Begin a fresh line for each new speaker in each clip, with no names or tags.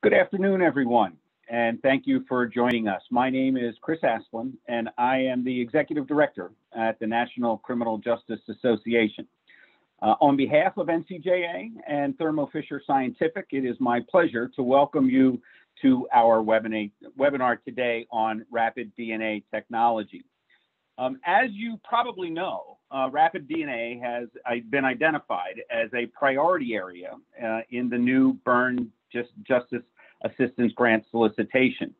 Good afternoon, everyone, and thank you for joining us. My name is Chris Asplin, and I am the Executive Director at the National Criminal Justice Association. On behalf of NCJA and Thermo Fisher Scientific, it is my pleasure to welcome you to our webinar today on rapid DNA technology. As you probably know, rapid DNA has been identified as a priority area in the new Burn Justice Assistance Grant solicitation.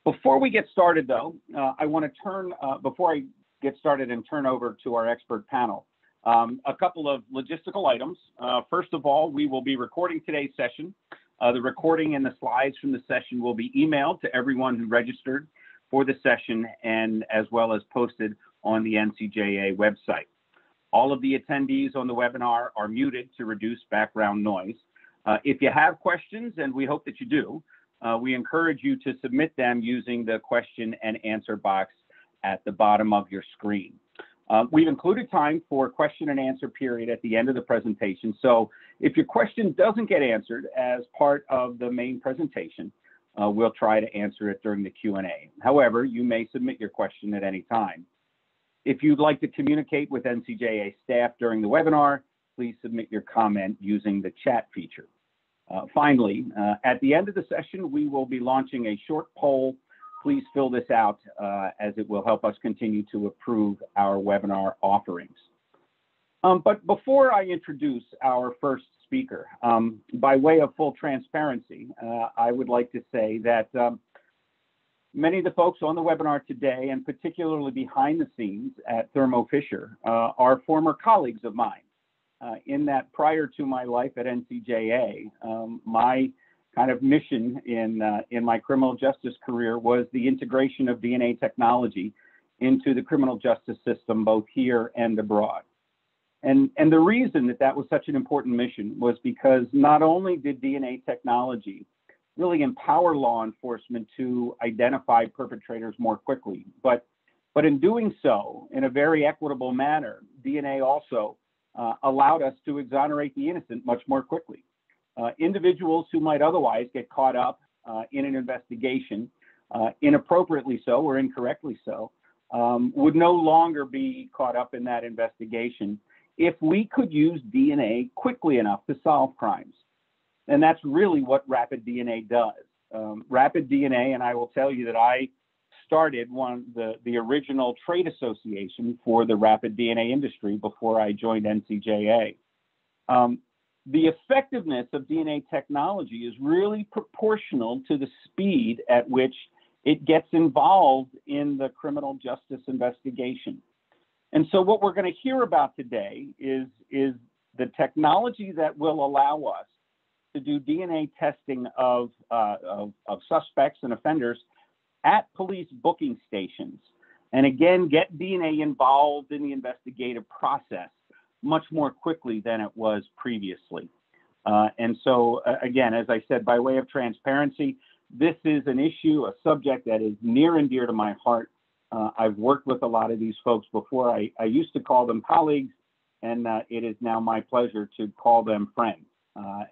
Before we get started, though, I want to before I get started and turn over to our expert panel, a couple of logistical items. First of all, we will be recording today's session. The recording and the slides from the session will be emailed to everyone who registered for the session and as well as posted on the NCJA website. All of the attendees on the webinar are muted to reduce background noise. If you have questions, and we hope that you do, we encourage you to submit them using the question and answer box at the bottom of your screen. We've included time for question and answer period at the end of the presentation. So if your question doesn't get answered as part of the main presentation, we'll try to answer it during the Q&A. However, you may submit your question at any time. If you'd like to communicate with NCJA staff during the webinar, please submit your comment using the chat feature. Finally, at the end of the session, we will be launching a short poll. Please fill this out as it will help us continue to approve our webinar offerings. But before I introduce our first speaker, by way of full transparency, I would like to say that many of the folks on the webinar today, and particularly behind the scenes at Thermo Fisher, are former colleagues of mine. In that prior to my life at NCJA, my kind of mission in my criminal justice career was the integration of DNA technology into the criminal justice system, both here and abroad. And the reason that that was such an important mission was because not only did DNA technology really empower law enforcement to identify perpetrators more quickly, but in doing so in a very equitable manner, DNA also allowed us to exonerate the innocent much more quickly. Individuals who might otherwise get caught up in an investigation, inappropriately so or incorrectly so, would no longer be caught up in that investigation if we could use DNA quickly enough to solve crimes. And that's really what rapid DNA does. Rapid DNA, and I will tell you that I started the original trade association for the rapid DNA industry before I joined NCJA. The effectiveness of DNA technology is really proportional to the speed at which it gets involved in the criminal justice investigation. And so what we're going to hear about today is the technology that will allow us to do DNA testing of suspects and offenders at police booking stations, and again, get DNA involved in the investigative process much more quickly than it was previously. And so, again, as I said, by way of transparency, this is an issue, a subject that is near and dear to my heart. I've worked with a lot of these folks before. I used to call them colleagues, and it is now my pleasure to call them friends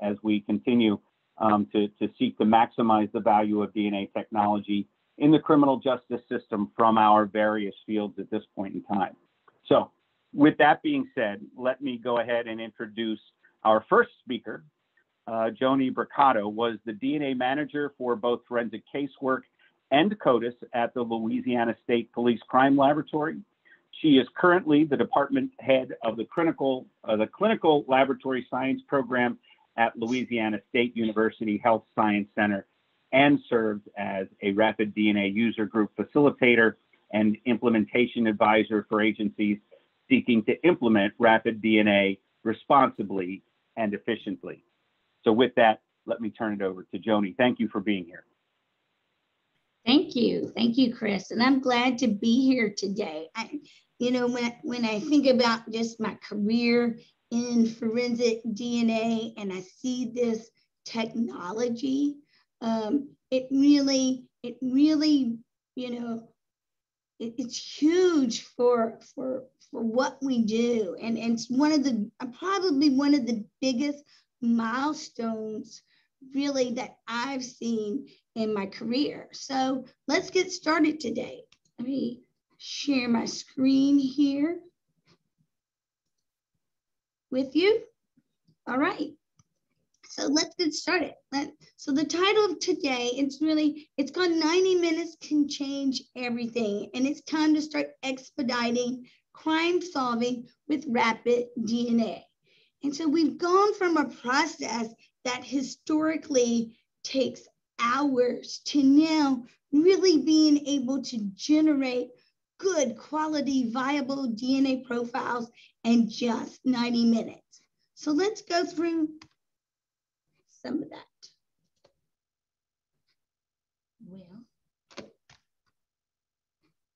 as we continue to seek to maximize the value of DNA technology in the criminal justice system from our various fields at this point in time. So with that being said, let me go ahead and introduce our first speaker. Joni Bricado was the DNA manager for both forensic casework and CODIS at the Louisiana State Police Crime Laboratory. She is currently the department head of the clinical laboratory science program at Louisiana State University Health Science Center, and served as a rapid DNA user group facilitator and implementation advisor for agencies seeking to implement rapid DNA responsibly and efficiently. So with that, let me turn it over to Joni. Thank you for being here.
Thank you, Chris. And I'm glad to be here today. When I think about just my career in forensic DNA and I see this technology, it really, it's huge for what we do. And it's probably one of the biggest milestones really that I've seen in my career. So let's get started today. Let me share my screen here with you. All right. So let's get started. So the title of today, it's called 90 Minutes Can Change Everything. And it's time to start expediting crime solving with rapid DNA. And so we've gone from a process that historically takes hours to now really being able to generate good quality, viable DNA profiles in just 90 minutes. So let's go through some of that. Well,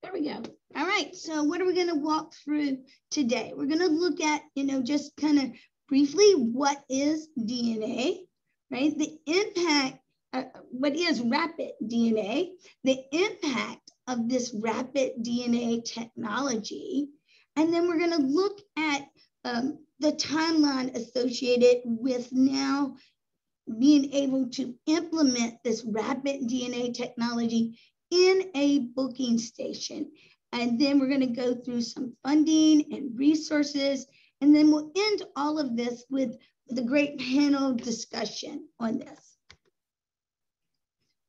there we go. All right, so what are we going to walk through today? We're going to look at, just kind of briefly, what is DNA, right? The impact, what is rapid DNA, the impact of this rapid DNA technology, and then we're going to look at the timeline associated with now being able to implement this rapid DNA technology in a booking station. And then we're going to go through some funding and resources, and then we'll end all of this with a great panel discussion on this.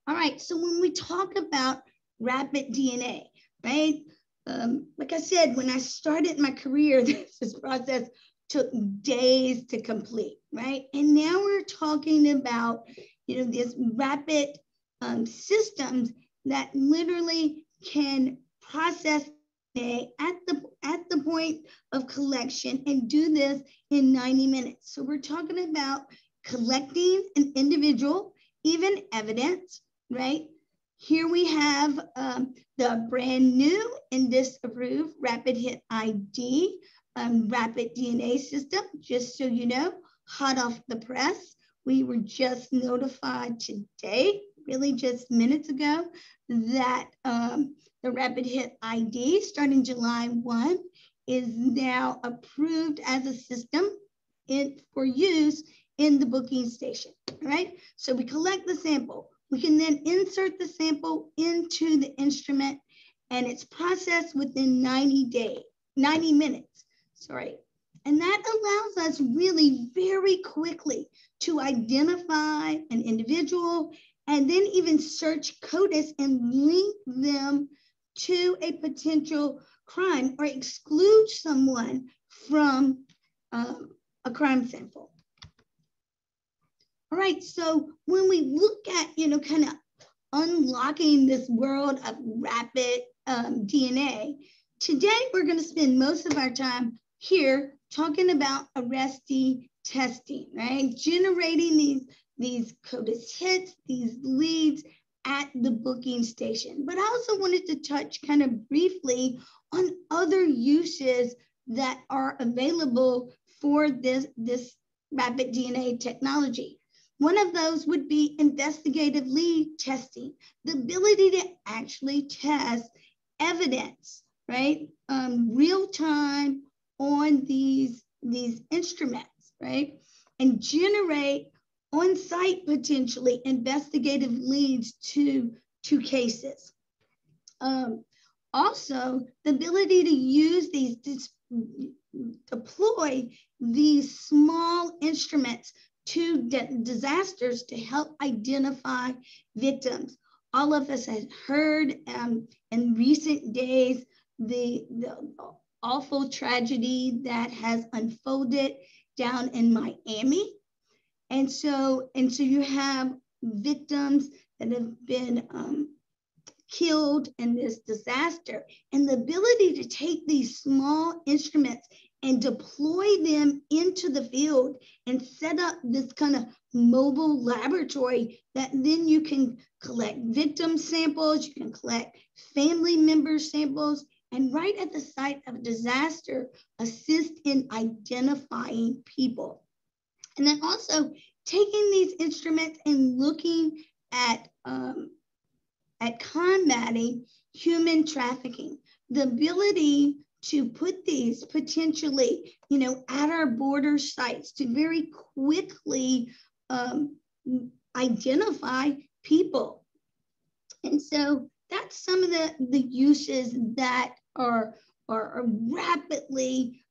All right, so when we talk about rapid DNA, right? Like I said, when I started my career, this process took days to complete, right? And now we're talking about, this rapid systems that literally can process at the point of collection and do this in 90 minutes. So we're talking about collecting an individual, even evidence, right? Here we have the brand new and disapproved rapid hit ID rapid DNA system, just so you know, hot off the press. We were just notified today, really just minutes ago, that the rapid hit ID starting July 1 is now approved as a system for use in the booking station, right? So we collect the sample. We can then insert the sample into the instrument, and it's processed within 90 minutes. Sorry. And that allows us really very quickly to identify an individual and then even search CODIS and link them to a potential crime or exclude someone from a crime sample. All right, so when we look at, kind of unlocking this world of rapid DNA, today we're going to spend most of our time here talking about arrestee testing, right? Generating these CODIS hits, these leads at the booking station. But I also wanted to touch kind of briefly on other uses that are available for this rapid DNA technology. One of those would be investigative lead testing, the ability to actually test evidence, right? Real time on these instruments, right? And generate on-site potentially investigative leads to cases. Also, the ability to use deploy these small instruments to disasters to help identify victims. All of us have heard in recent days the awful tragedy that has unfolded down in Miami. And so you have victims that have been killed in this disaster, and the ability to take these small instruments and deploy them into the field and set up this kind of mobile laboratory that then you can collect victim samples, you can collect family member samples, and right at the site of a disaster, assist in identifying people. And then also taking these instruments and looking at combating human trafficking, the ability to put these potentially, at our border sites to very quickly identify people. And so that's some of the uses that are rapidly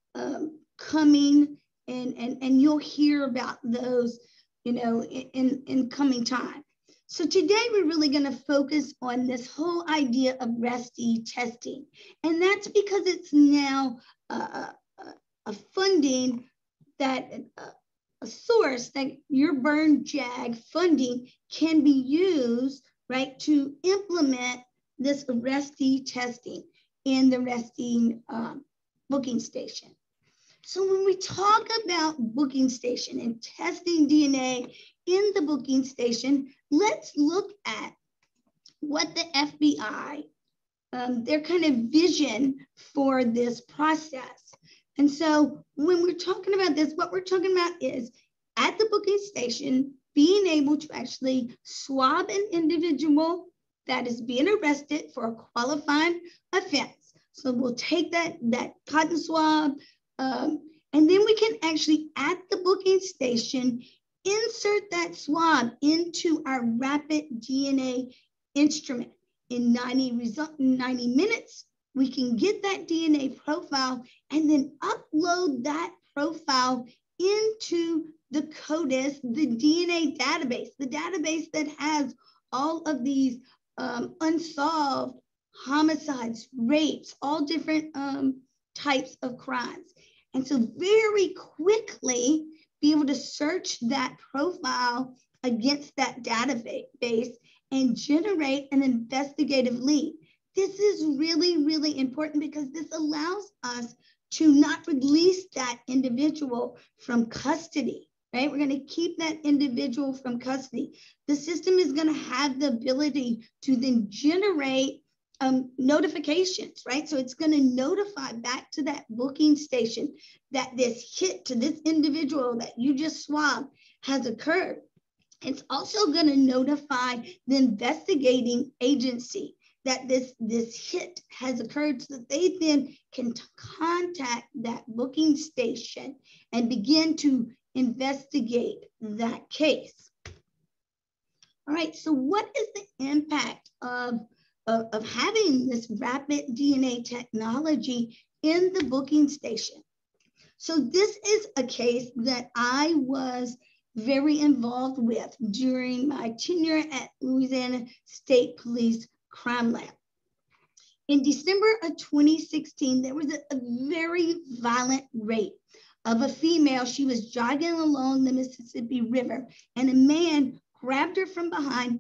coming, and you'll hear about those, in coming time. So today we're really going to focus on this whole idea of arrestee testing, and that's because it's now a funding that a source that your burn JAG funding can be used, right, to implement this arrestee testing in the arresting booking station. So when we talk about booking station and testing DNA in the booking station, let's look at what the FBI, their kind of vision for this process. And so when we're talking about this, what we're talking about is at the booking station, being able to actually swab an individual that is being arrested for a qualifying offense. So we'll take that cotton swab, and then we can actually, at the booking station, insert that swab into our rapid DNA instrument. In 90 minutes, we can get that DNA profile and then upload that profile into the CODIS, the DNA database, the database that has all of these unsolved homicides, rapes, all different types of crimes. And so very quickly be able to search that profile against that database and generate an investigative lead. This is really, really important because this allows us to not release that individual from custody, right? We're going to keep that individual from custody. The system is going to have the ability to then generate notifications, right? So it's going to notify back to that booking station that this hit to this individual that you just swabbed has occurred. It's also going to notify the investigating agency that this hit has occurred, so that they then can contact that booking station and begin to investigate that case. All right, so what is the impact of having this rapid DNA technology in the booking station? So this is a case that I was very involved with during my tenure at Louisiana State Police Crime Lab. In December of 2016, there was a very violent rape of a female. She was jogging along the Mississippi River, and a man grabbed her from behind,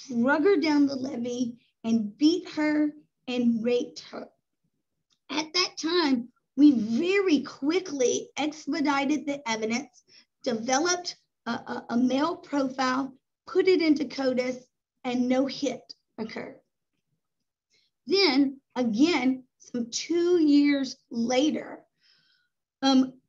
drug her down the levee, and beat her and raped her. At that time, we very quickly expedited the evidence, developed a male profile, put it into CODIS, and no hit occurred. Then again, some 2 years later,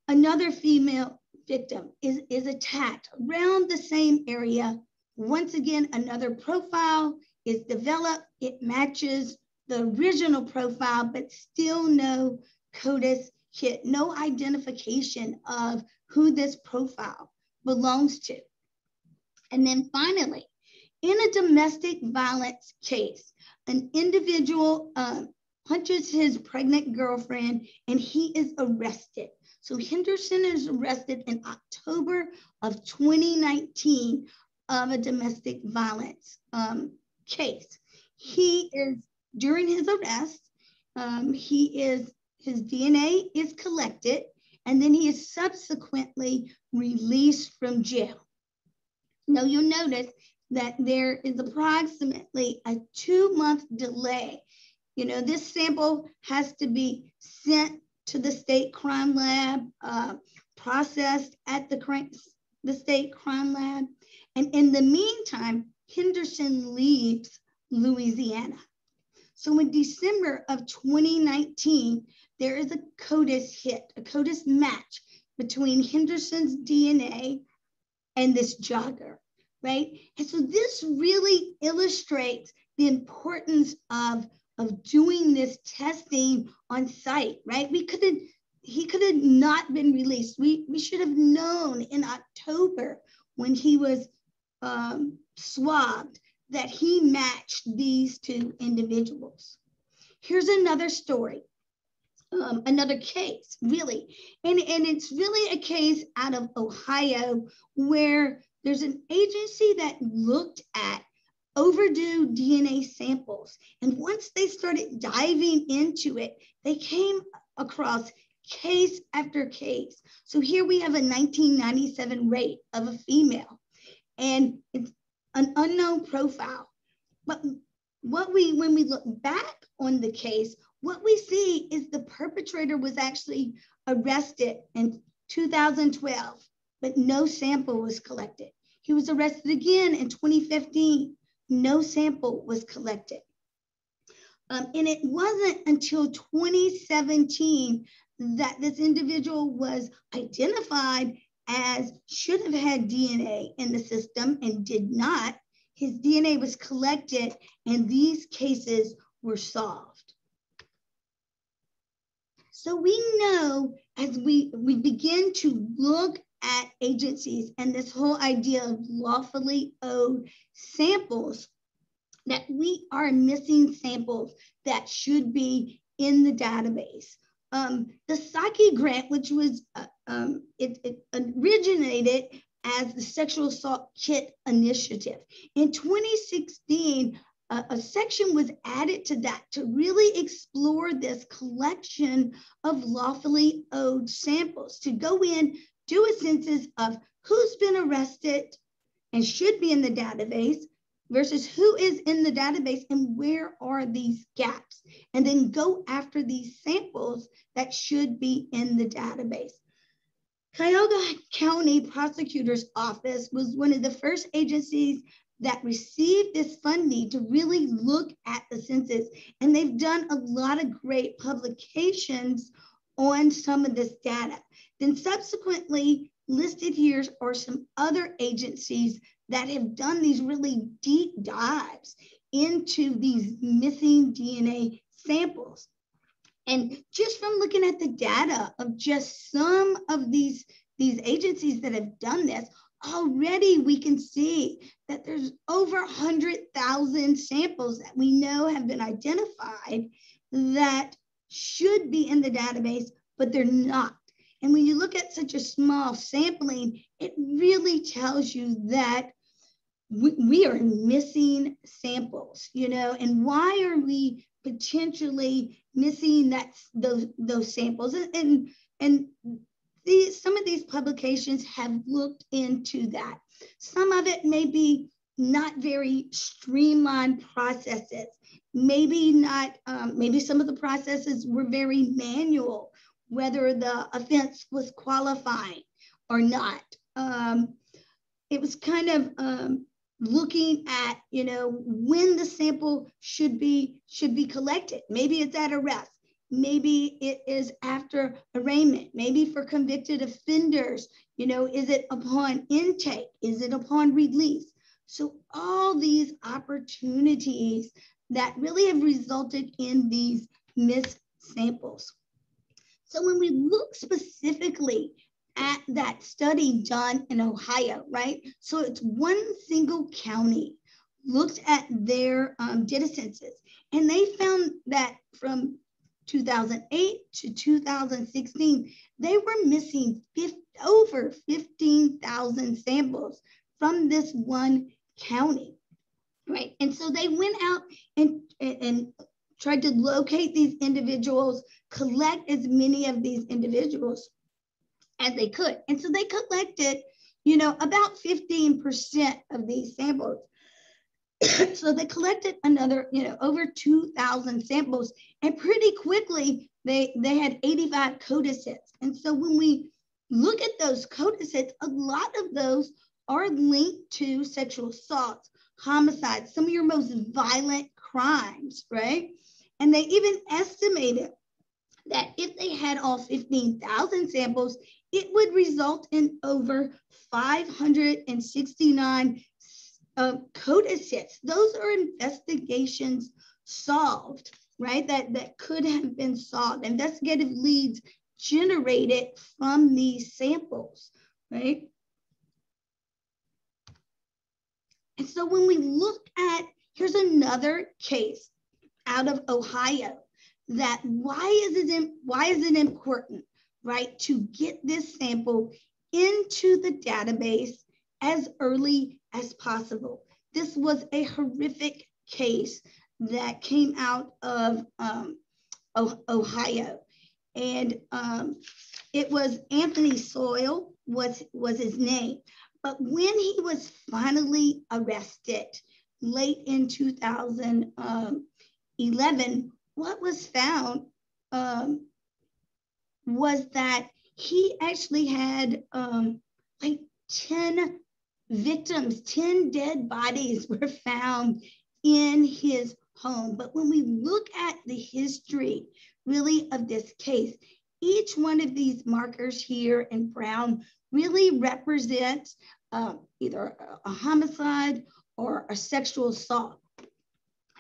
another female victim is attacked around the same area. Once again, another profile is developed. It matches the original profile, but still no CODIS hit, no identification of who this profile belongs to. And then finally, in a domestic violence case, an individual punches his pregnant girlfriend and he is arrested. So Henderson is arrested in October of 2019 of a domestic violence case. He is, during his arrest, his DNA is collected, and then he is subsequently released from jail. Now you'll notice that there is approximately a 2-month delay. You know, this sample has to be sent to the state crime lab, processed at the state crime lab. And in the meantime, Henderson leaves Louisiana. So in December of 2019, there is a CODIS hit, a CODIS match between Henderson's DNA and this jogger, right? And so this really illustrates the importance of doing this testing on site, right? He could have not been released. We should have known in October when he was swabbed that he matched these two individuals. Here's another story, another case, really. And it's really a case out of Ohio where there's an agency that looked at overdue DNA samples. And once they started diving into it, they came across case after case. So here we have a 1997 rate of a female, and it's an unknown profile. But when we look back on the case, what we see is the perpetrator was actually arrested in 2012, but no sample was collected. He was arrested again in 2015. No sample was collected. And it wasn't until 2017 that this individual was identified as should have had DNA in the system and did not. His DNA was collected and these cases were solved. So we know as we begin to look at agencies and this whole idea of lawfully owed samples, that we are missing samples that should be in the database. The Psyche grant, which was, it originated as the Sexual Assault Kit Initiative. In 2016, a section was added to that to really explore this collection of lawfully owed samples, to go in, do a census of who's been arrested and should be in the database versus who is in the database and where are these gaps, and then go after these samples that should be in the database. Cuyahoga County Prosecutor's Office was one of the first agencies that received this funding to really look at the census, and they've done a lot of great publications on some of this data. Then subsequently listed here are some other agencies that have done these really deep dives into these missing DNA samples. And just from looking at the data of just some of these agencies that have done this, already we can see that there's over 100,000 samples that we know have been identified that should be in the database, but they're not. And when you look at such a small sampling, it really tells you that we are missing samples, you know, and why are we potentially missing those samples? And some of these publications have looked into that. Some of it may be not very streamlined processes. Maybe not, maybe some of the processes were very manual, whether the offense was qualifying or not. It was kind of looking at, you know, when the sample should be collected. Maybe it's at arrest. Maybe it is after arraignment. Maybe for convicted offenders, you know, is it upon intake? Is it upon release? So all these opportunities that really have resulted in these missed samples. So when we look specifically at that study done in Ohio, right? So it's one single county looked at their data census, and they found that from 2008 to 2016, they were missing over 15,000 samples from this one county, right? And so they went out and tried to locate these individuals, collect as many of these individuals as they could. And so they collected, you know, about 15% of these samples. So they collected another, you know, over 2,000 samples, and pretty quickly they had 85 CODIS hits. And so when we look at those CODIS hits, a lot of those are linked to sexual assaults, homicides, some of your most violent crimes, right? And they even estimated that if they had all 15,000 samples, it would result in over 569 CODIS hits. Those are investigations solved, right? That could have been solved. Investigative leads generated from these samples, right? And so when we look at, here's another case out of Ohio, that why is it important, right, to get this sample into the database as early as possible. This was a horrific case that came out of Ohio, and it was Anthony Soil was his name. But when he was finally arrested late in 2011, what was found was that he actually had like 10 victims, 10 dead bodies were found in his home. But when we look at the history really of this case, each one of these markers here in brown really represents either a homicide or a sexual assault.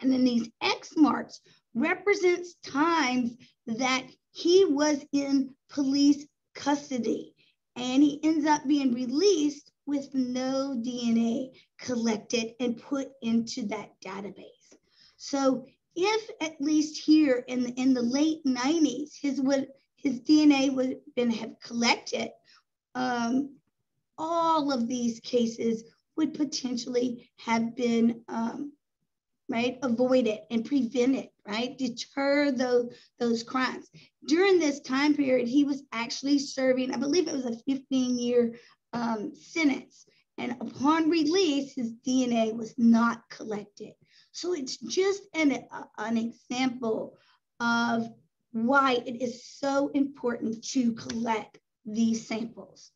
And then these X marks represents times that he was in police custody, and he ends up being released with no DNA collected and put into that database. So if at least here in the late 90s, his DNA would have collected, all of these cases would potentially have been right, avoided and prevented, right, deter those crimes. During this time period, he was actually serving, I believe it was a 15-year sentence. And upon release, his DNA was not collected. So it's just an example of why it is so important to collect these samples.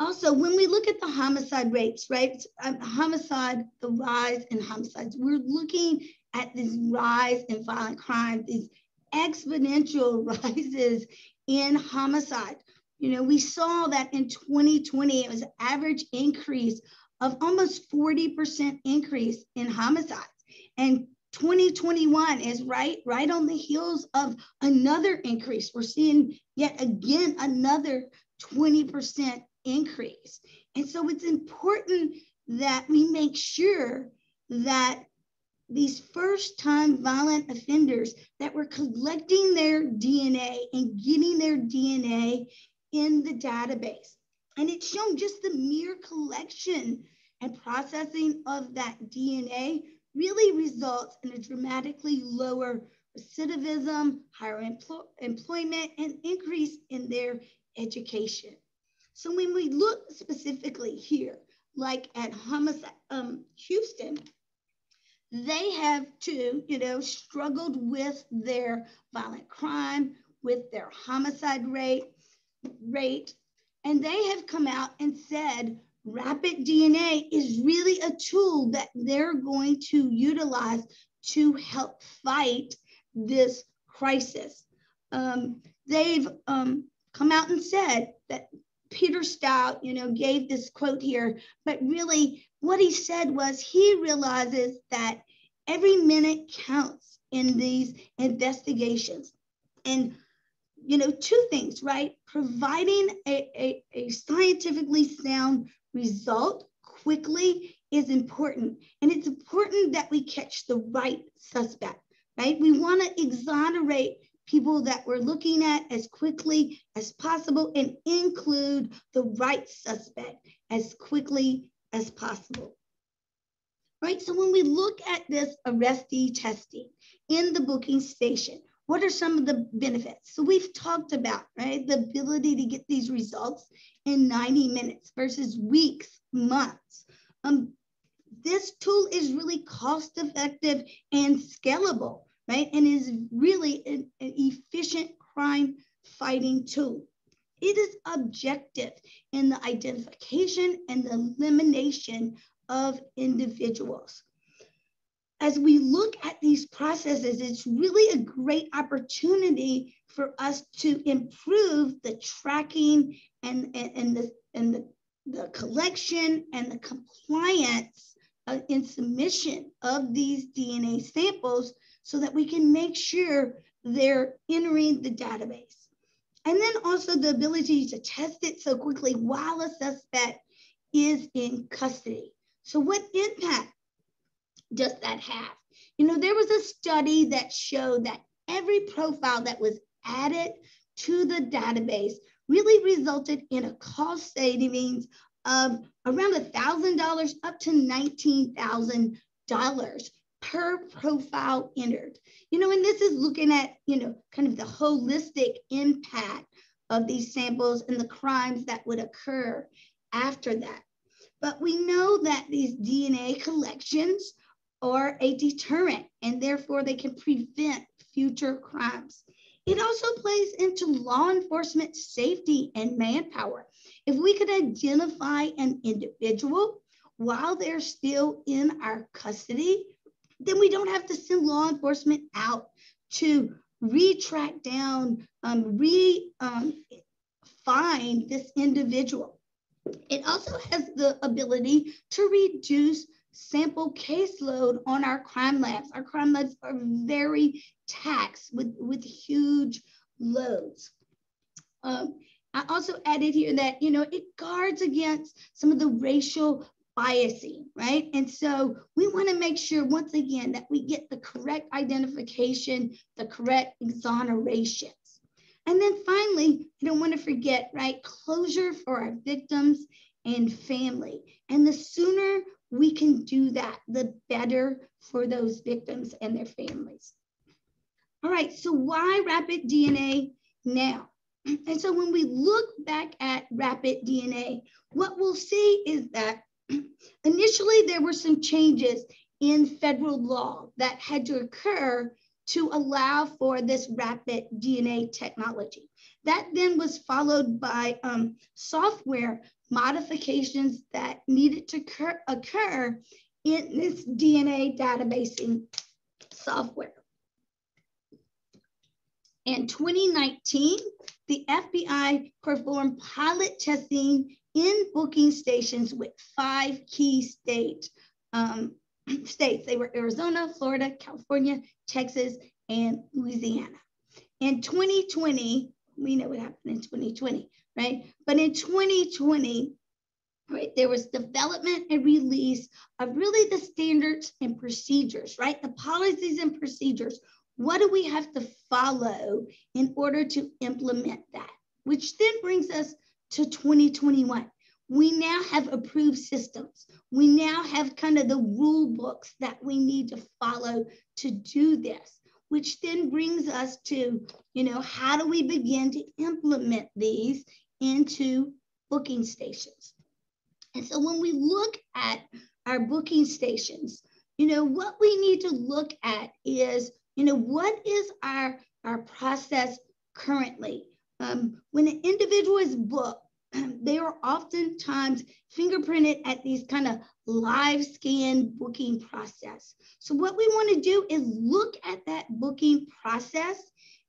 Also, when we look at the homicide rates, right, the rise in homicides, we're looking at this rise in violent crime, these exponential rises in homicide. You know, we saw that in 2020, it was an average increase of almost 40% increase in homicides. And 2021 is right on the heels of another increase. We're seeing yet again another 20% increase. And so it's important that we make sure that these first-time violent offenders, that we're collecting their DNA and getting their DNA in the database. And it's shown just the mere collection and processing of that DNA really results in a dramatically lower recidivism, higher employment, and increase in their education. So when we look specifically here, like at homicide, Houston, they have too, struggled with their violent crime, with their homicide rate, and they have come out and said rapid DNA is really a tool that they're going to utilize to help fight this crisis. They've come out and said that Peter Stout, gave this quote here, but really what he said was he realizes that every minute counts in these investigations. And, two things, right? Providing a scientifically sound result quickly is important. And it's important that we catch the right suspect, right? We want to exonerate people that we're looking at as quickly as possible and include the right suspect as quickly as possible. Right, so when we look at this arrestee testing in the booking station, what are some of the benefits? So we've talked about, right, the ability to get these results in 90 minutes versus weeks, months. This tool is really cost-effective and scalable, right? And is really an efficient crime-fighting tool. It is objective in the identification and the elimination of individuals. As we look at these processes, it's really a great opportunity for us to improve the tracking and the collection and the compliance in submission of these DNA samples so that we can make sure they're entering the database. And then also the ability to test it so quickly while a suspect is in custody. So what impact does that have? You know, there was a study that showed that every profile that was added to the database really resulted in a cost savings of around $1,000 up to $19,000 per profile entered. You know, and this is looking at, you know, kind of the holistic impact of these samples and the crimes that would occur after that. But we know that these DNA collections are a deterrent, and therefore they can prevent future crimes. It also plays into law enforcement safety and manpower. If we could identify an individual while they're still in our custody, then we don't have to send law enforcement out to re-track down, find this individual. It also has the ability to reduce sample caseload on our crime labs. Our crime labs are very taxed with huge loads. I also added here that, you know, it guards against some of the racial biasing, right? And so we want to make sure, once again, that we get the correct identification, the correct exonerations. And then finally, I don't want to forget, right, closure for our victims and family. And the sooner we can do that, the better for those victims and their families. All right, so why rapid DNA now? And so when we look back at rapid DNA, what we'll see is that initially there were some changes in federal law that had to occur to allow for this rapid DNA technology. That then was followed by software modifications that needed to occur in this DNA databasing software. In 2019, the FBI performed pilot testing in booking stations with 5 key states. They were Arizona, Florida, California, Texas, and Louisiana. In 2020, we know what happened in 2020, right? But in 2020, right, there was development and release of really the standards and procedures, right? The policies and procedures. What do we have to follow in order to implement that? Which then brings us to 2021. We now have approved systems. We now have kind of the rule books that we need to follow to do this, which then brings us to, you know, how do we begin to implement these into booking stations? And so when we look at our booking stations, you know, what we need to look at is, you know, what is our process currently? When an individual is booked, they are oftentimes fingerprinted at these kind of live scan booking process. So what we want to do is look at that booking process,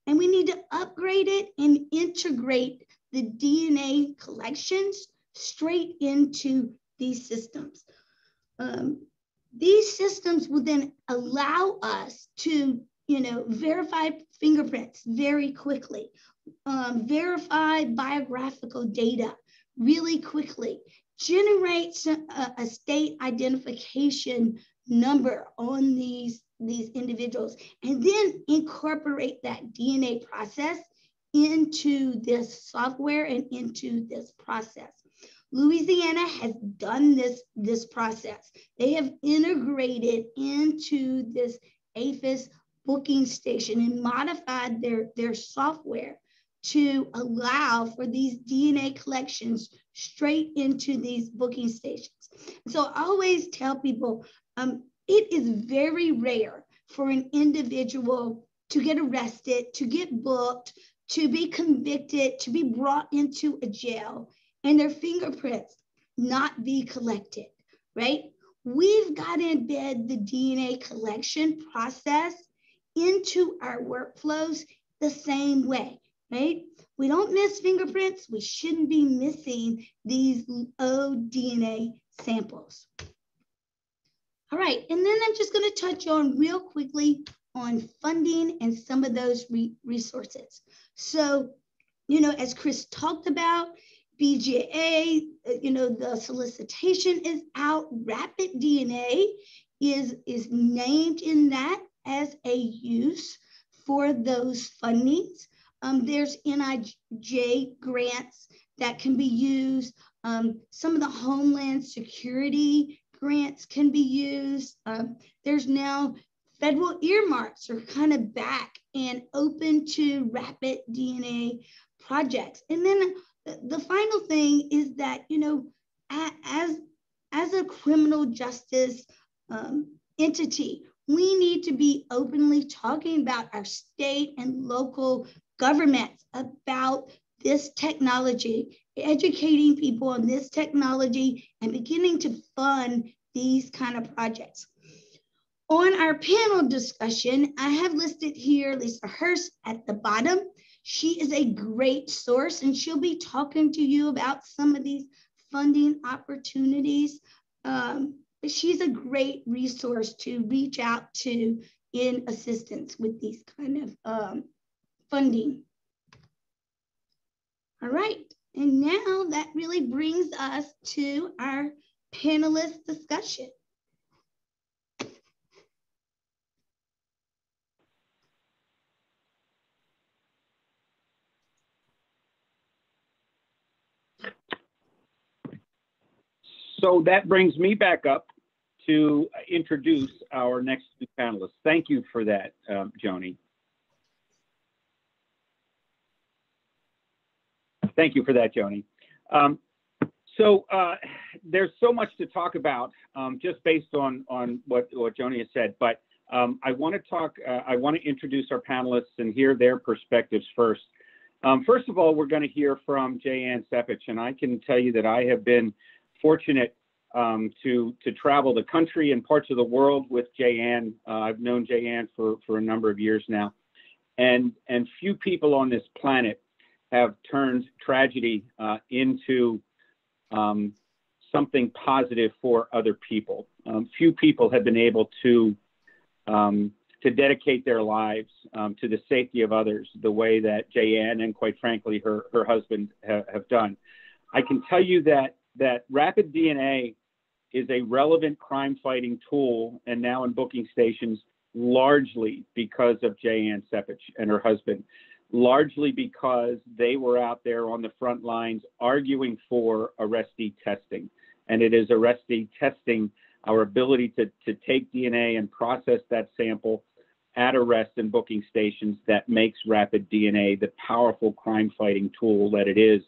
and we need to upgrade it and integrate the DNA collections straight into these systems. These systems will then allow us to, you know, verify fingerprints very quickly, verify biographical data really quickly, generate a state identification number on these individuals, and then incorporate that DNA process into this software and into this process. Louisiana has done this process. They have integrated into this APHIS booking station and modified their software to allow for these DNA collections straight into these booking stations. So I always tell people, it is very rare for an individual to get arrested, to get booked, to be convicted, to be brought into a jail, and their fingerprints not be collected, right? We've got to embed the DNA collection process into our workflows the same way, right? We don't miss fingerprints. We shouldn't be missing these old DNA samples. All right, and then I'm just going to touch on real quickly on funding and some of those resources. So, you know, as Chris talked about, BJA, the solicitation is out. Rapid DNA is named in that as a use for those fundings. There's NIJ grants that can be used. Some of the Homeland Security grants can be used. There's now federal earmarks are kind of back and open to rapid DNA projects. And then the final thing is that, as a criminal justice entity, we need to be openly talking about our state and local governments about this technology, educating people on this technology, and beginning to fund these kind of projects. On our panel discussion, I have listed here Lisa Hurst at the bottom. She is a great source, and she'll be talking to you about some of these funding opportunities. She's a great resource to reach out to in assistance with these kind of funding. All right, and now that really brings us to our panelist discussion.
So that brings me back up to introduce our next two panelists. Thank you for that, Joni. Thank you for that, Joni. There's so much to talk about just based on what Joni has said, but I want to introduce our panelists and hear their perspectives first. First of all, we're going to hear from Jayanne Sepich, and I can tell you that I have been fortunate to travel the country and parts of the world with Jayanne. I've known Jayanne for a number of years now, and few people on this planet have turned tragedy into something positive for other people. Few people have been able to dedicate their lives to the safety of others the way that Jayanne and, quite frankly, her husband have done. I can tell you that rapid DNA is a relevant crime-fighting tool, and now in booking stations, largely because of Jayanne Sepich and her husband, largely because they were out there on the front lines arguing for arrestee testing. And it is arrestee testing, our ability to take DNA and process that sample at arrest and booking stations, that makes rapid DNA the powerful crime-fighting tool that it is.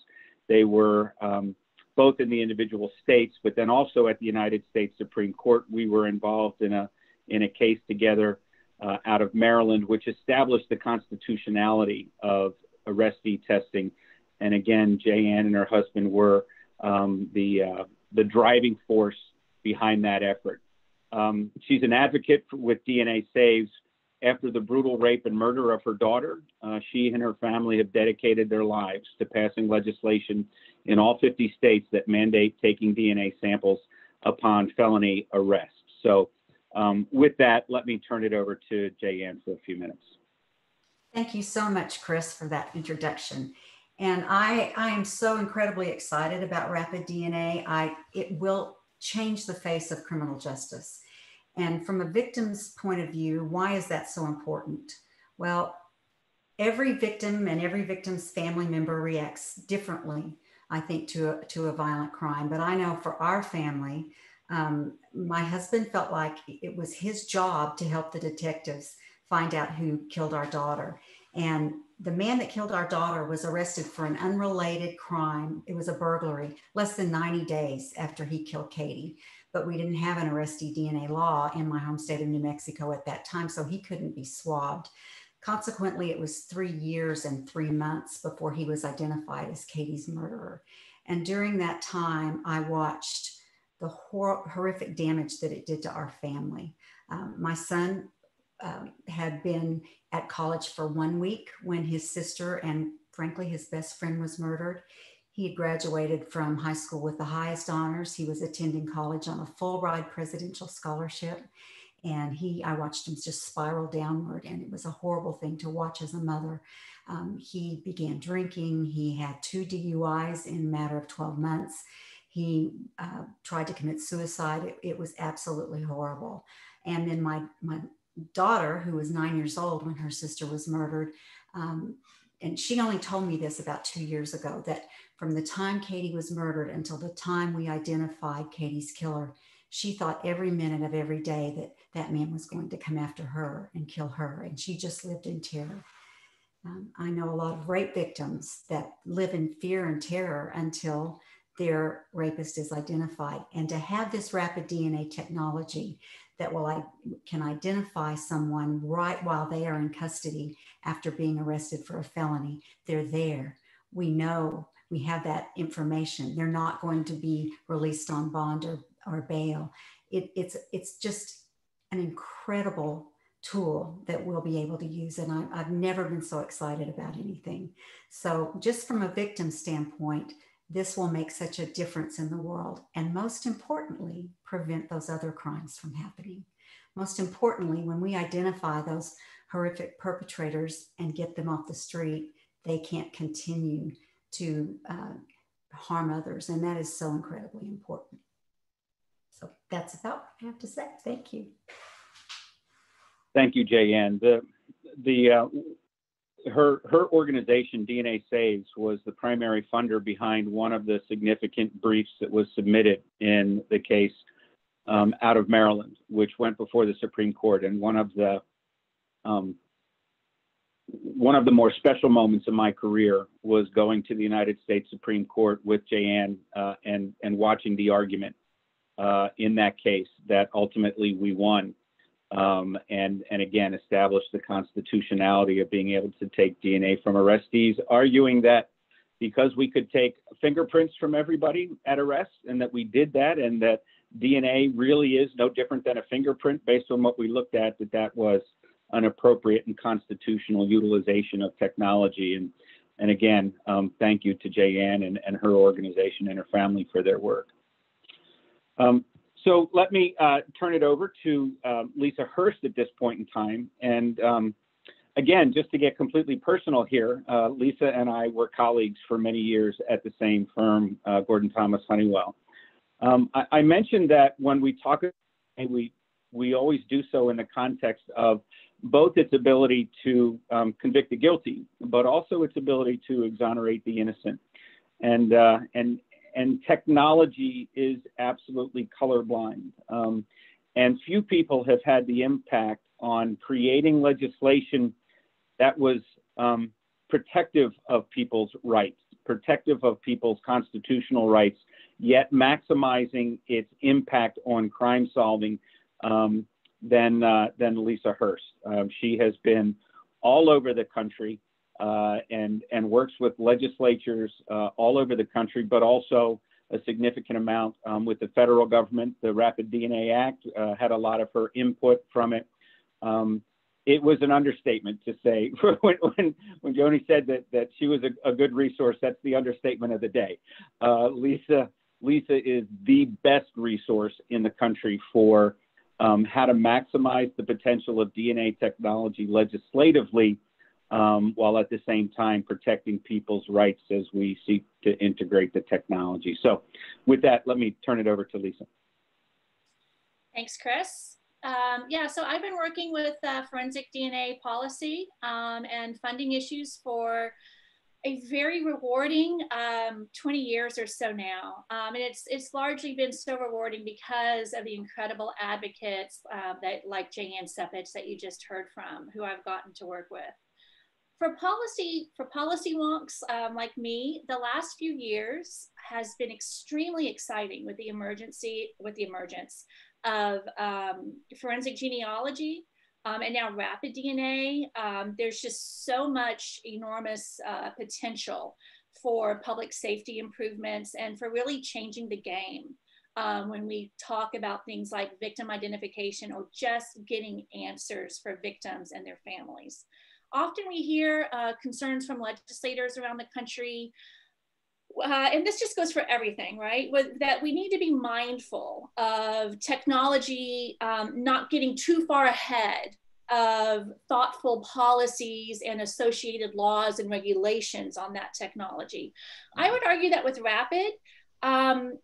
They were both in the individual states, but then also at the United States Supreme Court. We were involved in a case together out of Maryland, which established the constitutionality of arrestee testing. And again, Jayanne and her husband were the driving force behind that effort. She's an advocate with DNA Saves. After the brutal rape and murder of her daughter, she and her family have dedicated their lives to passing legislation in all 50 states that mandate taking DNA samples upon felony arrest. So with that, let me turn it over to Jayanne for a few minutes.
Thank you so much, Chris, for that introduction. And I am so incredibly excited about rapid DNA. It will change the face of criminal justice. And from a victim's point of view, why is that so important? Well, every victim and every victim's family member reacts differently, I think, to a violent crime. But I know for our family, my husband felt like it was his job to help the detectives find out who killed our daughter. And the man that killed our daughter was arrested for an unrelated crime. It was a burglary, less than 90 days after he killed Katie. But we didn't have an arrestee DNA law in my home state of New Mexico at that time, so he couldn't be swabbed. Consequently, it was 3 years and 3 months before he was identified as Katie's murderer. And during that time, I watched the horrific damage that it did to our family. My son had been at college for 1 week when his sister and, frankly, his best friend was murdered. He had graduated from high school with the highest honors. He was attending college on a full ride presidential scholarship. And I watched him just spiral downward, and it was a horrible thing to watch as a mother. He began drinking. He had 2 DUIs in a matter of 12 months. He tried to commit suicide. It was absolutely horrible. And then my daughter, who was 9 years old when her sister was murdered, and she only told me this about 2 years ago, that from the time Katie was murdered until the time we identified Katie's killer, she thought every minute of every day that that man was going to come after her and kill her. And she just lived in terror. I know a lot of rape victims that live in fear and terror until their rapist is identified. And to have this rapid DNA technology that can identify someone right while they are in custody after being arrested for a felony, they're there. We know, we have that information. They're not going to be released on bond or bail. It's just an incredible tool that we'll be able to use. And I've never been so excited about anything. So just from a victim standpoint, this will make such a difference in the world. And most importantly, prevent those other crimes from happening. Most importantly, when we identify those horrific perpetrators and get them off the street, they can't continue to harm others. And that is so incredibly important. So that's about what I have to say. Thank you.
Thank you, Jayanne. Her organization, DNA Saves, was the primary funder behind one of the significant briefs that was submitted in the case out of Maryland, which went before the Supreme Court. And one of the more special moments in my career was going to the United States Supreme Court with Jayanne and watching the argument in that case that ultimately we won. And again, established the constitutionality of being able to take DNA from arrestees, arguing that because we could take fingerprints from everybody at arrest and that we did that, and that DNA really is no different than a fingerprint based on what we looked at, that was an appropriate and constitutional utilization of technology. And again, thank you to Jayanne and her organization and her family for their work. So let me turn it over to Lisa Hurst at this point in time. And again, just to get completely personal here, Lisa and I were colleagues for many years at the same firm, Gordon Thomas Honeywell. I mentioned that when we talk, we always do so in the context of both its ability to convict the guilty, but also its ability to exonerate the innocent. And technology is absolutely colorblind. And few people have had the impact on creating legislation that was protective of people's rights, protective of people's constitutional rights, yet maximizing its impact on crime solving than Lisa Hurst. She has been all over the country and works with legislatures all over the country, but also a significant amount with the federal government. The Rapid DNA Act had a lot of her input from it. It was an understatement to say, when Joni said that she was a good resource, that's the understatement of the day. Lisa is the best resource in the country for how to maximize the potential of DNA technology legislatively, while at the same time protecting people's rights as we seek to integrate the technology. So with that, let me turn it over to Lisa.
Thanks, Chris. Yeah, so I've been working with forensic DNA policy and funding issues for a very rewarding 20 years or so now. And it's largely been so rewarding because of the incredible advocates that, like Jayanne Seppich that you just heard from, who I've gotten to work with. For policy wonks like me, the last few years has been extremely exciting with the emergence of forensic genealogy and now rapid DNA. There's just so much enormous potential for public safety improvements and for really changing the game when we talk about things like victim identification or just getting answers for victims and their families. Often we hear concerns from legislators around the country and this just goes for everything, right? That we need to be mindful of technology not getting too far ahead of thoughtful policies and associated laws and regulations on that technology. I would argue that with Rapid,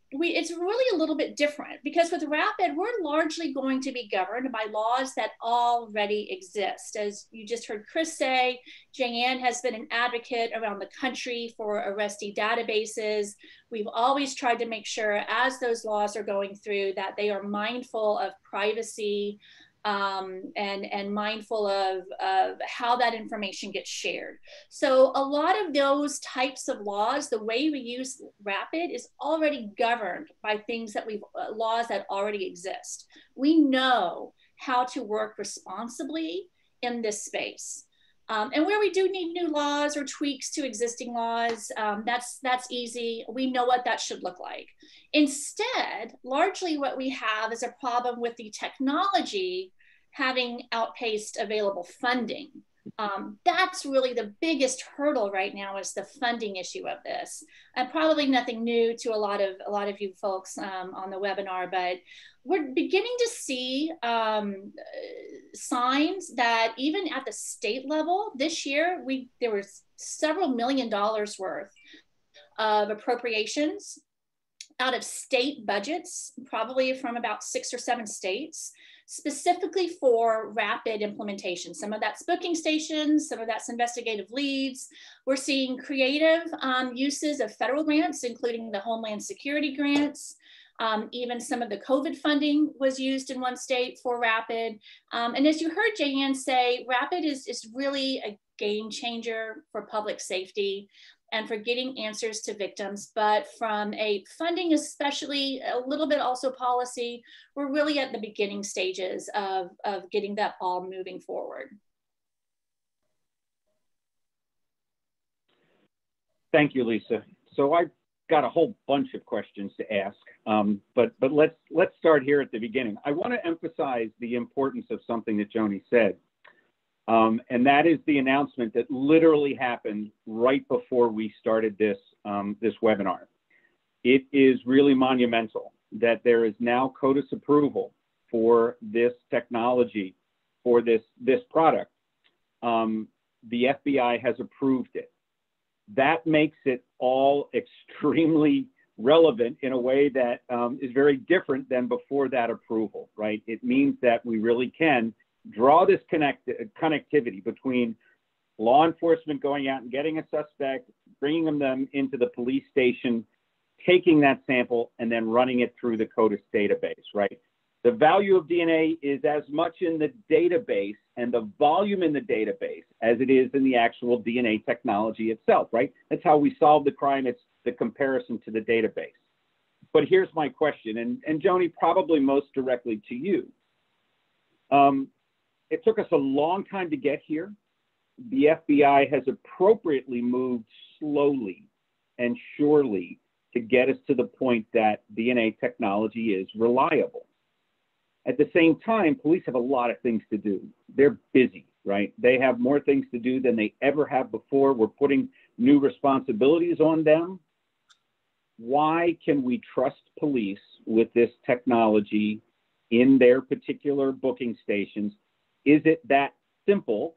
it's really a little bit different, because with Rapid, we're largely going to be governed by laws that already exist. As you just heard Chris say, Jayanne has been an advocate around the country for arrestee databases. We've always tried to make sure, as those laws are going through, that they are mindful of privacy, and mindful of how that information gets shared. So a lot of those types of laws, the way we use Rapid is already governed by things that laws that already exist. We know how to work responsibly in this space. And where we do need new laws or tweaks to existing laws, that's easy. We know what that should look like. Instead, largely what we have is a problem with the technology having outpaced available funding. That's really the biggest hurdle right now, is the funding issue of this. And probably nothing new to a lot of you folks on the webinar, but we're beginning to see signs that even at the state level this year, there was several $1 million worth of appropriations out of state budgets, probably from about 6 or 7 states, specifically for Rapid implementation. Some of that's booking stations, some of that's investigative leads. We're seeing creative uses of federal grants, including the Homeland Security grants. Even some of the COVID funding was used in one state for Rapid. And as you heard Jayanne say, Rapid is really a game changer for public safety and for getting answers to victims. But from a funding, especially a little bit also policy, we're really at the beginning stages of getting that ball moving forward.
Thank you, Lisa. So I've got a whole bunch of questions to ask, but let's start here at the beginning. I want to emphasize the importance of something that Joni said. And that is the announcement that literally happened right before we started this webinar. It is really monumental that there is now CODIS approval for this technology, for this product. The FBI has approved it. That makes it all extremely relevant in a way that is very different than before that approval, right? It means that we really can draw this connectivity between law enforcement going out and getting a suspect, bringing them into the police station, taking that sample, and then running it through the CODIS database, right? The value of DNA is as much in the database and the volume in the database as it is in the actual DNA technology itself, right? That's how we solve the crime. It's the comparison to the database. But here's my question, and Joni, probably most directly to you. It took us a long time to get here. The FBI has appropriately moved slowly and surely to get us to the point that DNA technology is reliable. At the same time, police have a lot of things to do. They're busy, right? They have more things to do than they ever have before. We're putting new responsibilities on them. Why can we trust police with this technology in their particular booking stations? Is it that simple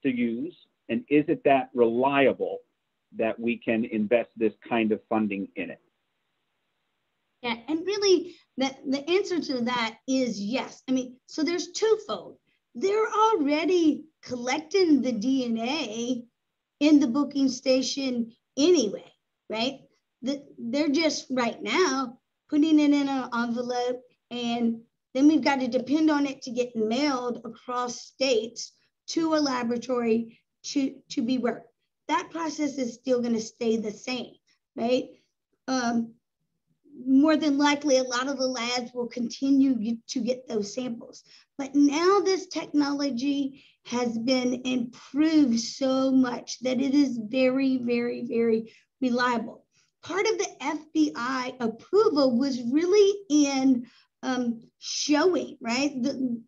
to use? And is it that reliable that we can invest this kind of funding in it?
Yeah, and really the answer to that is yes. I mean, so there's twofold. They're already collecting the DNA in the booking station anyway, right? They're just right now putting it in an envelope, and then we've got to depend on it to get mailed across states to a laboratory to be worked. That process is still going to stay the same, right? More than likely, a lot of the labs will continue to get those samples. But now this technology has been improved so much that it is very, very, very reliable. Part of the FBI approval was really in showing, right? The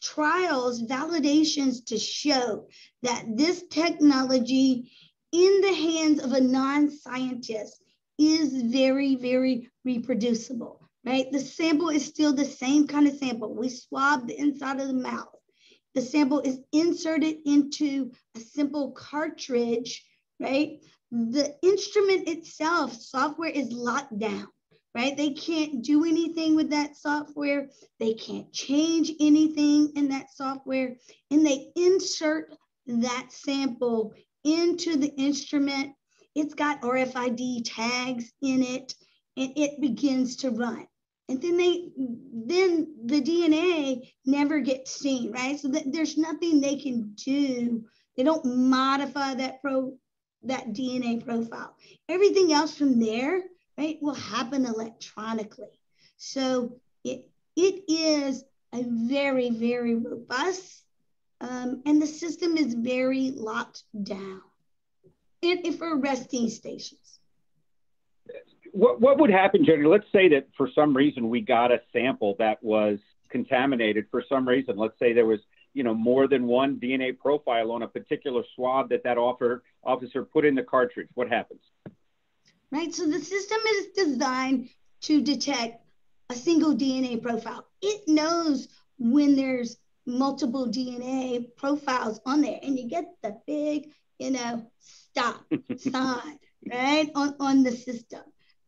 trials, validations to show that this technology in the hands of a non-scientist is very, very reproducible, right? The sample is still the same kind of sample. We swab the inside of the mouth. The sample is inserted into a simple cartridge, right? The instrument itself, software is locked down, right? They can't do anything with that software. They can't change anything in that software. And they insert that sample into the instrument. It's got RFID tags in it, and it begins to run. And then the DNA never gets seen, right? So there's nothing they can do. They don't modify that DNA profile. Everything else from there, right, will happen electronically. So it is a very, very robust, and the system is very locked down. And for arresting stations.
What would happen, Jenny? Let's say that for some reason we got a sample that was contaminated for some reason. Let's say there was, more than one DNA profile on a particular swab that officer put in the cartridge. What happens?
Right, so the system is designed to detect a single DNA profile. It knows when there's multiple DNA profiles on there, and you get the big, stop sign, right, on the system.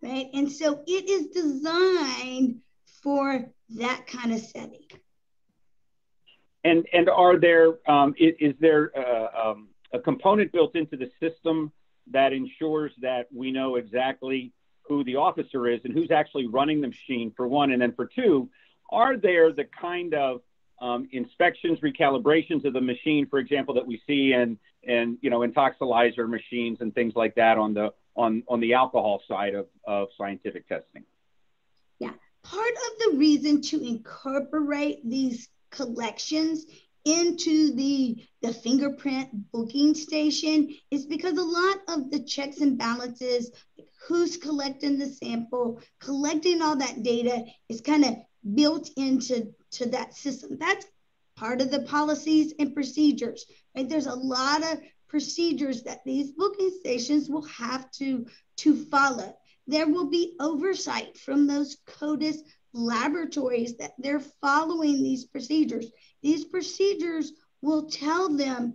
Right, and so it is designed for that kind of setting.
And are there is there a component built into the system that ensures that we know exactly who the officer is and who's actually running the machine, for one, and then for two, are there the kind of inspections, recalibrations of the machine, for example, that we see in toxalyzer machines and things like that on the alcohol side of scientific testing?
Yeah, part of the reason to incorporate these collections into the fingerprint booking station is because a lot of the checks and balances, like who's collecting the sample, collecting all that data is kind of built into that system. That's part of the policies and procedures, right? There's a lot of procedures that these booking stations will have to follow. There will be oversight from those CODIS laboratories that they're following these procedures. These procedures will tell them,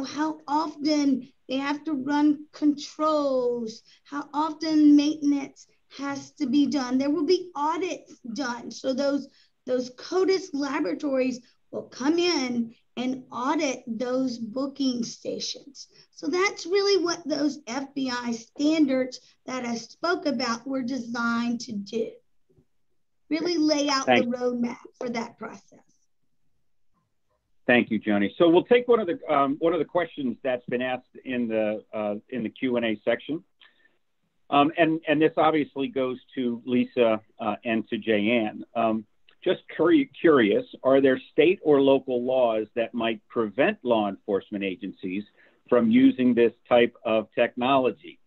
how often they have to run controls, how often maintenance has to be done. There will be audits done. So those CODIS laboratories will come in and audit those booking stations. So that's really what those FBI standards that I spoke about were designed to do. Really lay out the roadmap for that process.
Thank you, Joni. So we'll take one of the questions that's been asked in the Q&A section, and this obviously goes to Lisa and to Jayanne. Just curious, are there state or local laws that might prevent law enforcement agencies from using this type of technology?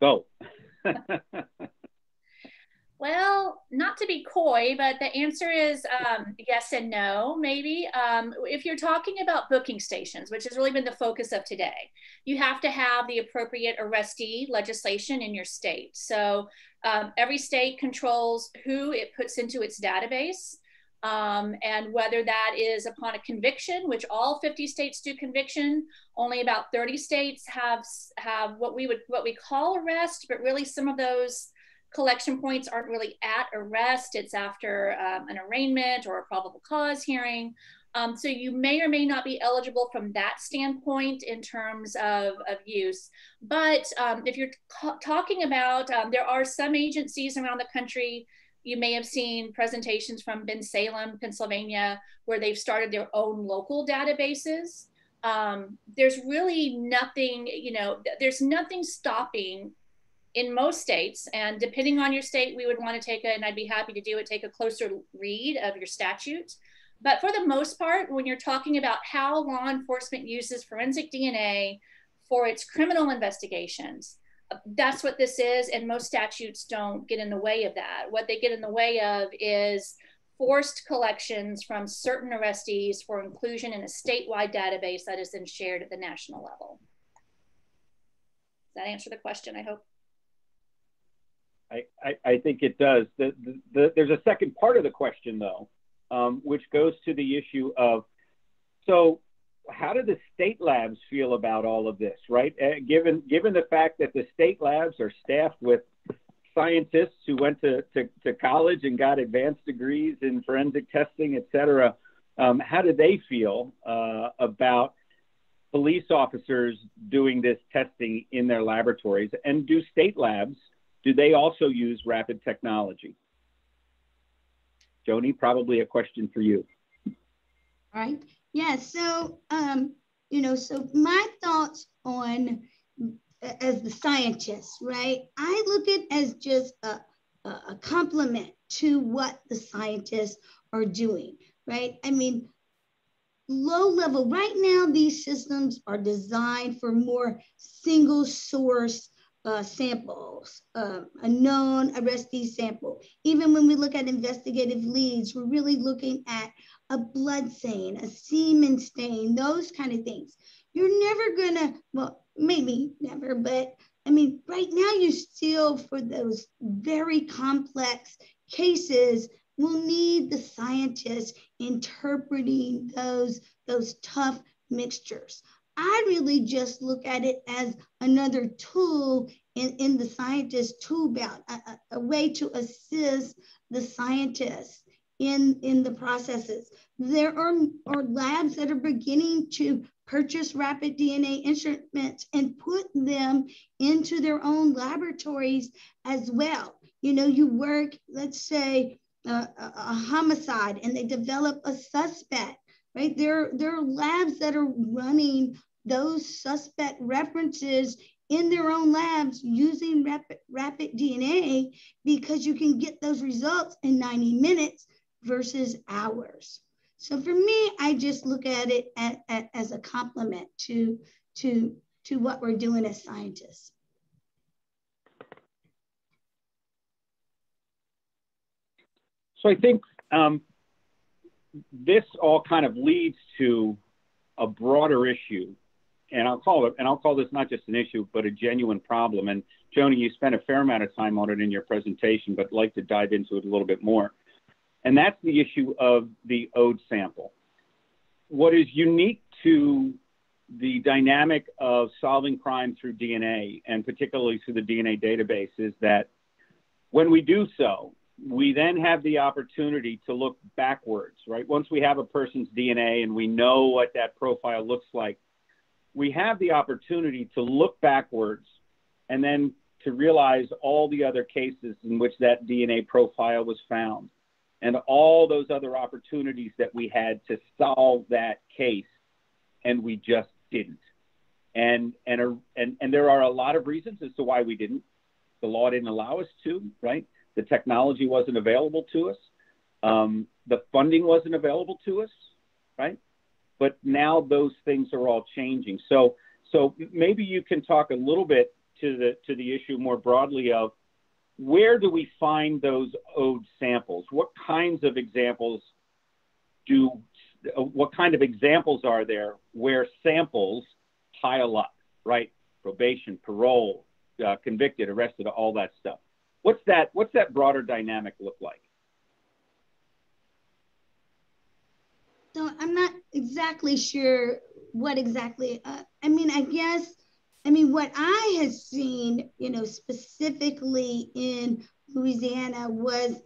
Go.
Well, not to be coy, but the answer is yes and no, maybe. If you're talking about booking stations, which has really been the focus of today, you have to have the appropriate arrestee legislation in your state. So every state controls who it puts into its database, and whether that is upon a conviction, which all 50 states do conviction. Only about 30 states have what we call arrest, but really some of those collection points aren't really at arrest. It's after an arraignment or a probable cause hearing. So you may or may not be eligible from that standpoint in terms of use. But if you're talking about, there are some agencies around the country, you may have seen presentations from Bensalem, Pennsylvania, where they've started their own local databases. There's really nothing, there's nothing stopping in most states, and depending on your state, we would want to and I'd be happy to do it, take a closer read of your statute. But for the most part, when you're talking about how law enforcement uses forensic DNA for its criminal investigations, that's what this is, and most statutes don't get in the way of that. What they get in the way of is forced collections from certain arrestees for inclusion in a statewide database that is then shared at the national level. Does that answer the question, I hope?
I think it does. There's a second part of the question, though, which goes to the issue of, so how do the state labs feel about all of this, right? Given the fact that the state labs are staffed with scientists who went to college and got advanced degrees in forensic testing, et cetera, how do they feel about police officers doing this testing in their laboratories? And do state labs, do they also use rapid technology? Joni, probably a question for you.
All right. Yeah. So, so my thoughts on, as the scientist, right? I look at it as just a complement to what the scientists are doing, right? I mean, low level, right now, these systems are designed for more single source samples, a known arrestee sample. Even when we look at investigative leads, we're really looking at a blood stain, a semen stain, those kind of things. You're never gonna, well, maybe never, but I mean, right now you still, for those very complex cases, will need the scientists interpreting those tough mixtures. I really just look at it as another tool in the scientist tool belt, a way to assist the scientists in the processes. There are labs that are beginning to purchase rapid DNA instruments and put them into their own laboratories as well. You know, you work, let's say, a homicide, and they develop a suspect, right? There are labs that are running those suspect references in their own labs using rapid DNA, because you can get those results in 90 minutes versus hours. So for me, I just look at it as a complement to what we're doing as scientists.
So I think this all kind of leads to a broader issue, and I'll call this not just an issue, but a genuine problem. And Joni, you spent a fair amount of time on it in your presentation, but I'd like to dive into it a little bit more. And that's the issue of the ODE sample. What is unique to the dynamic of solving crime through DNA, and particularly through the DNA database, is that when we do so, we then have the opportunity to look backwards, right? Once we have a person's DNA and we know what that profile looks like, we have the opportunity to look backwards and then to realize all the other cases in which that DNA profile was found, and all those other opportunities that we had to solve that case, and we just didn't. And there are a lot of reasons as to why we didn't. The law didn't allow us to, right? The technology wasn't available to us. The funding wasn't available to us, right? But now those things are all changing. So maybe you can talk a little bit to the issue more broadly of, where do we find those ODE samples? What kind of examples are there where samples pile up, right? Probation, parole, convicted, arrested, all that stuff. What's that broader dynamic look like?
So I'm not exactly sure what exactly, what I have seen, specifically in Louisiana was,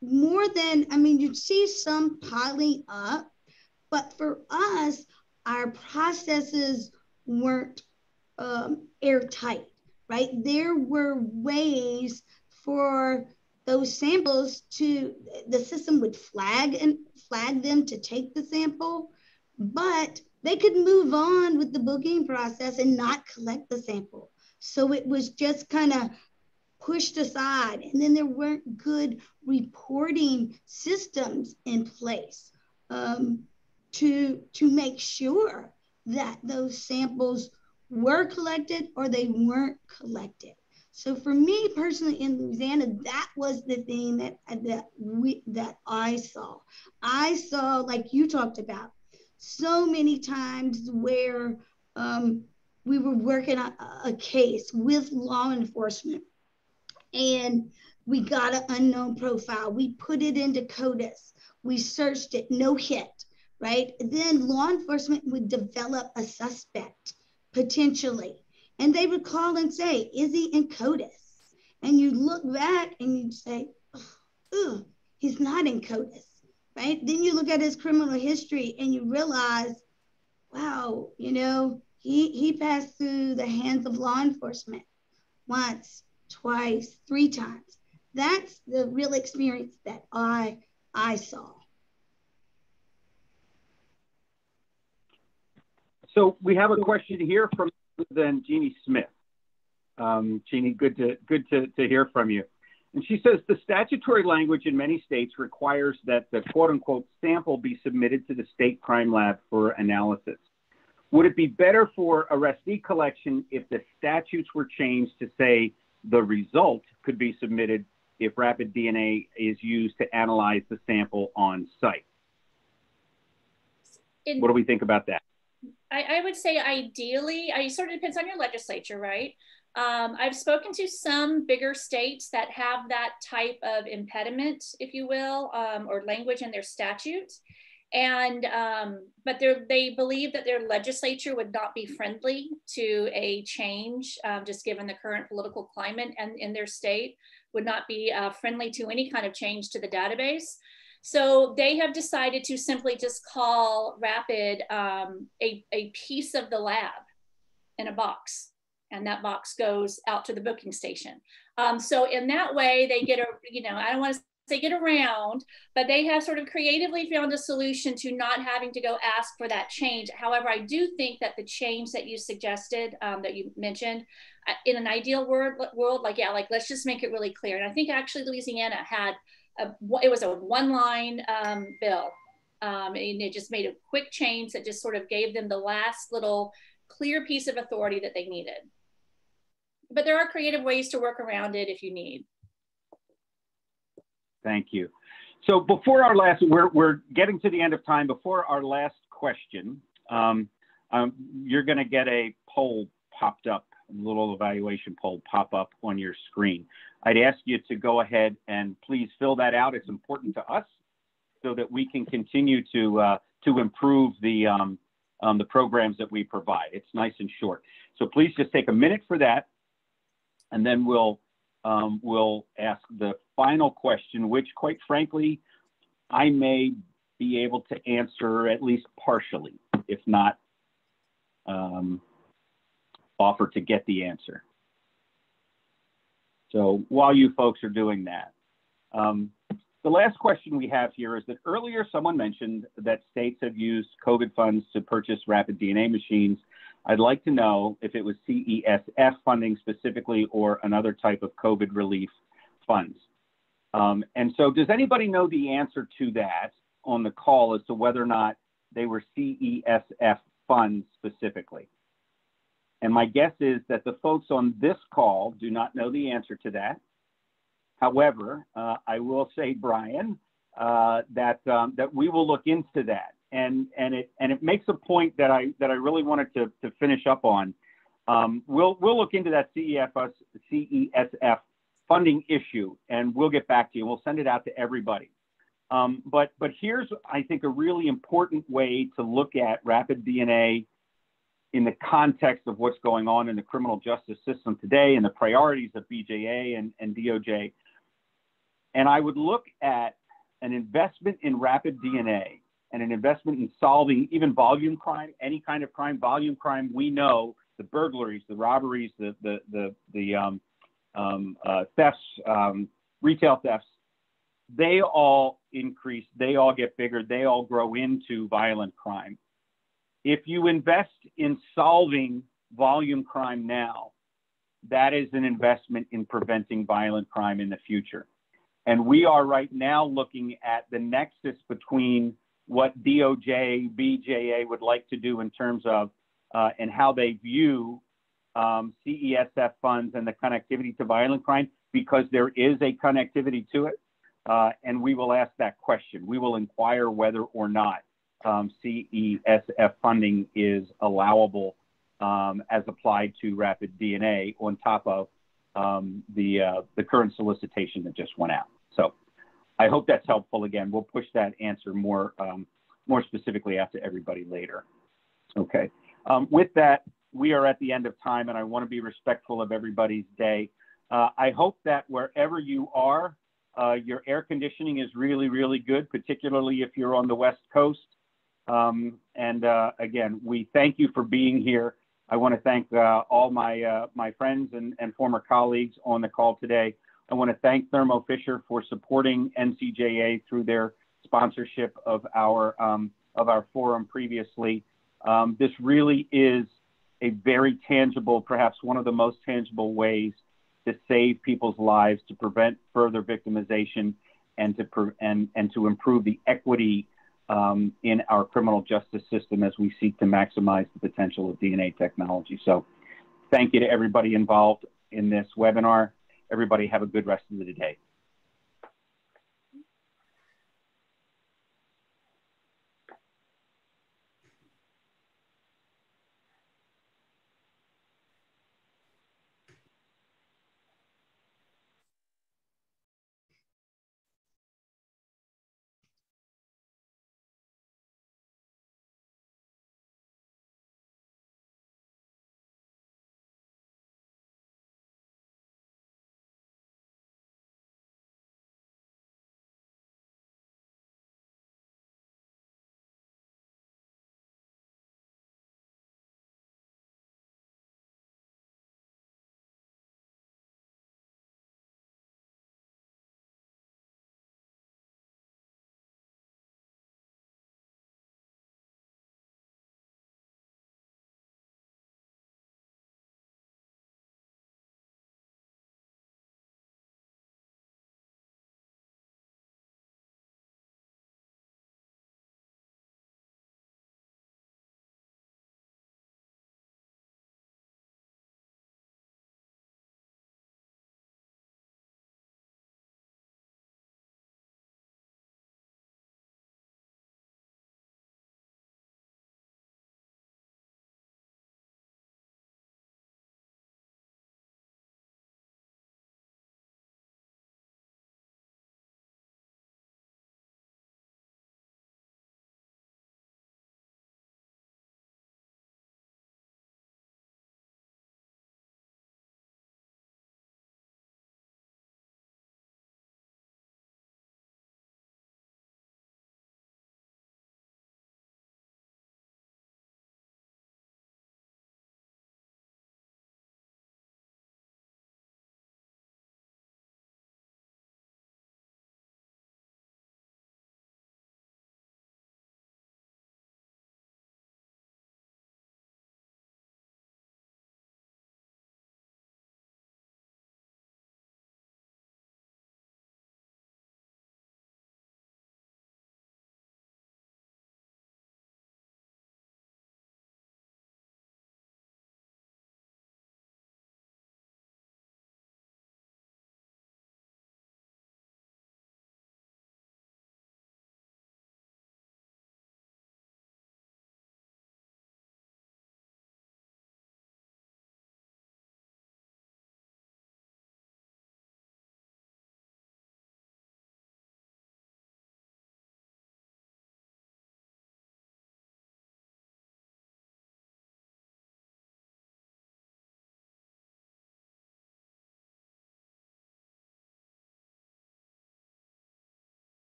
more than, you'd see some piling up, but for us, our processes weren't airtight, right? There were ways for those samples the system would flag them to take the sample, but they could move on with the booking process and not collect the sample. So it was just kind of pushed aside. And then there weren't good reporting systems in place to make sure that those samples were collected or they weren't collected. So for me personally in Louisiana, that was the thing that I saw. I saw, like you talked about, so many times where we were working on a case with law enforcement, and we got an unknown profile. We put it into CODIS. We searched it, no hit, right? Then law enforcement would develop a suspect, potentially. And they would call and say, is he in CODIS? And you look back and you'd say, oh, he's not in CODIS, right? Then you look at his criminal history and you realize, wow, you know, he passed through the hands of law enforcement once, twice, 3 times. That's the real experience that I saw.
So we have a question here from then Jeannie Smith. Jeannie, good to hear from you. And she says the statutory language in many states requires that the quote unquote sample be submitted to the state crime lab for analysis. Would it be better for arrestee collection if the statutes were changed to say the result could be submitted if rapid DNA is used to analyze the sample on site? What do we think about that?
I would say ideally, it sort of depends on your legislature, right? I've spoken to some bigger states that have that type of impediment, if you will, or language in their statutes. And, but they believe that their legislature would not be friendly to a change, just given the current political climate and in their state, would not be friendly to any kind of change to the database. So they have decided to simply just call rapid a piece of the lab in a box, and that box goes out to the booking station. So in that way, they get I don't want to say get around, but they have sort of creatively found a solution to not having to go ask for that change. However, I do think that the change that you suggested, that you mentioned, in an ideal world, like let's just make it really clear. And I think actually Louisiana had it was a 1-line bill, and it just made a quick change that just sort of gave them the last little clear piece of authority that they needed. But there are creative ways to work around it if you need.
Thank you. So before our last, we're getting to the end of time. Before our last question, you're going to get a poll popped up, a little evaluation poll pop up on your screen. I'd ask you to go ahead and please fill that out. It's important to us so that we can continue to improve the programs that we provide. It's nice and short. So please just take a minute for that, and then we'll ask the final question, which quite frankly, I may be able to answer at least partially, if not offer to get the answer. So while you folks are doing that, the last question we have here is that earlier someone mentioned that states have used COVID funds to purchase rapid DNA machines. I'd like to know if it was CESF funding specifically or another type of COVID relief funds. And so does anybody know the answer to that on the call as to whether or not they were CESF funds specifically? And my guess is that the folks on this call do not know the answer to that. However, I will say, Brian, that we will look into that, and it makes a point that I really wanted to finish up on. We'll look into that CESF funding issue, and we'll get back to you. We'll send it out to everybody. But here's, I think, a really important way to look at rapid DNA in the context of what's going on in the criminal justice system today and the priorities of BJA and DOJ. And I would look at an investment in rapid DNA and an investment in solving even volume crime, any kind of crime, volume crime. We know the burglaries, the robberies, the thefts, retail thefts, they all increase, they all get bigger, they all grow into violent crime. If you invest in solving volume crime now, that is an investment in preventing violent crime in the future. And we are right now looking at the nexus between what DOJ, BJA would like to do in terms of and how they view CESF funds and the connectivity to violent crime, because there is a connectivity to it. And we will ask that question. We will inquire whether or not CESF funding is allowable as applied to rapid DNA on top of the current solicitation that just went out. So I hope that's helpful. Again, we'll push that answer more specifically out to everybody later. Okay. With that, we are at the end of time, and I want to be respectful of everybody's day. I hope that wherever you are, your air conditioning is really, really good, particularly if you're on the West Coast. Again, we thank you for being here. I want to thank all my friends and former colleagues on the call today. I want to thank Thermo Fisher for supporting NCJA through their sponsorship of our forum previously. This really is a very tangible, perhaps one of the most tangible ways to save people's lives, to prevent further victimization, and to improve the equity in our criminal justice system as we seek to maximize the potential of DNA technology. So thank you to everybody involved in this webinar. Everybody have a good rest of the day.